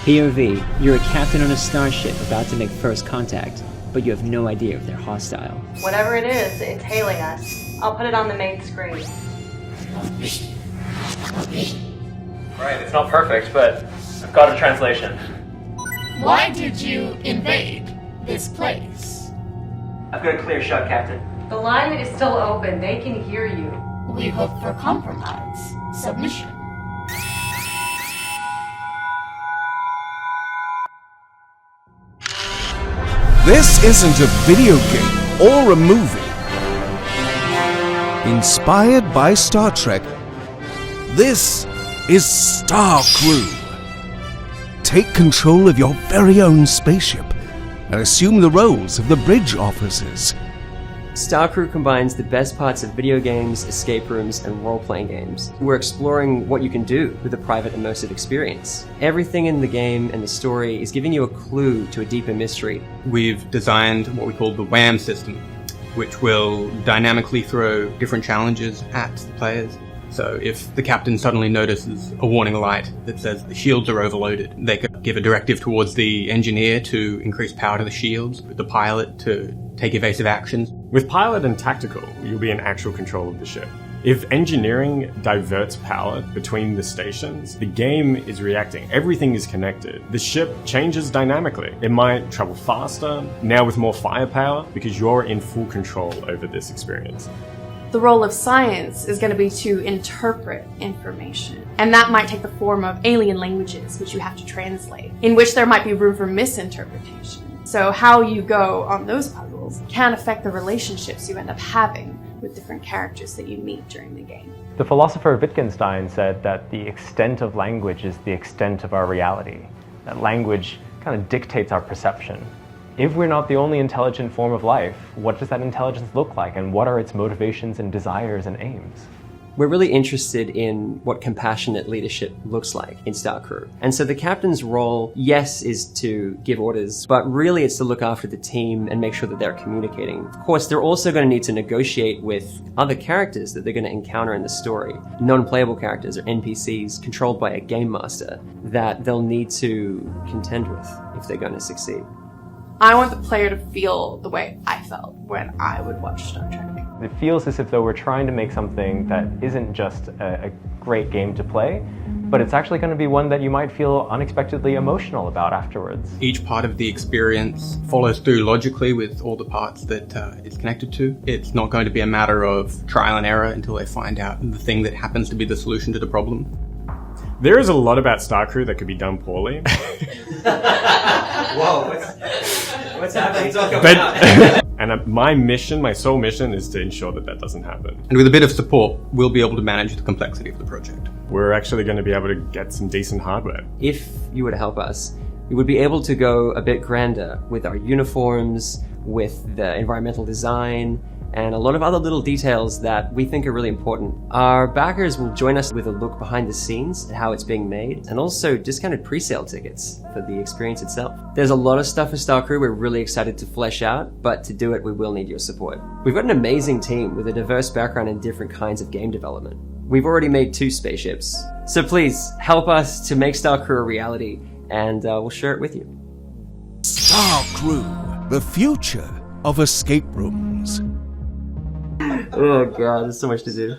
POV, you're a captain on a starship about to make first contact, but you have no idea if they're hostile. Whatever it is, it's hailing us. I'll put it on the main screen. Right, it's not perfect, but I've got a translation. Why did you invade this place? I've got a clear shot, Captain. The line is still open. They can hear you. We hope for compromise, submission. This isn't a video game or a movie. Inspired by Star Trek, this is Star Crew. Take control of your very own spaceship and assume the roles of the bridge officers. Star Crew combines the best parts of video games, escape rooms, and role-playing games. We're exploring what you can do with a private immersive experience. Everything in the game and the story is giving you a clue to a deeper mystery. We've designed what we call the WHAM system, which will dynamically throw different challenges at the players. So if the captain suddenly notices a warning light that says the shields are overloaded, they could give a directive towards the engineer to increase power to the shields, the pilot to take evasive actions. With pilot and tactical, you'll be in actual control of the ship. If engineering diverts power between the stations, the game is reacting. Everything is connected. The ship changes dynamically. It might travel faster, now with more firepower, because you're in full control over this experience. The role of science is going to be to interpret information. And that might take the form of alien languages, which you have to translate, in which there might be room for misinterpretation. So how you go on those puzzles can affect the relationships you end up having with different characters that you meet during the game. The philosopher Wittgenstein said that the extent of language is the extent of our reality. That language kind of dictates our perception. If we're not the only intelligent form of life, what does that intelligence look like, and what are its motivations and desires and aims? We're really interested in what compassionate leadership looks like in Star Crew. And so the captain's role, yes, is to give orders, but really it's to look after the team and make sure that they're communicating. Of course, they're also going to need to negotiate with other characters that they're going to encounter in the story. Non-playable characters or NPCs controlled by a game master that they'll need to contend with if they're going to succeed. I want the player to feel the way I felt when I would watch Star Trek. It feels as if though we're trying to make something that isn't just a great game to play, but it's actually going to be one that you might feel unexpectedly emotional about afterwards. Each part of the experience follows through logically with all the parts that it's connected to. It's not going to be a matter of trial and error until they find out the thing that happens to be the solution to the problem. There is a lot about Star Crew that could be done poorly. Whoa, what's happening? Talk about. And my sole mission is to ensure that doesn't happen. And with a bit of support, we'll be able to manage the complexity of the project. We're actually going to be able to get some decent hardware. If you were to help us, we would be able to go a bit grander with our uniforms, with the environmental design, and a lot of other little details that we think are really important. Our backers will join us with a look behind the scenes at how it's being made, and also discounted pre-sale tickets for the experience itself. There's a lot of stuff for Star Crew we're really excited to flesh out, but to do it we will need your support. We've got an amazing team with a diverse background in different kinds of game development. We've already made 2 spaceships, so please help us to make Star Crew a reality, and we'll share it with you. Star Crew, the future of escape rooms. Oh god, there's so much to do.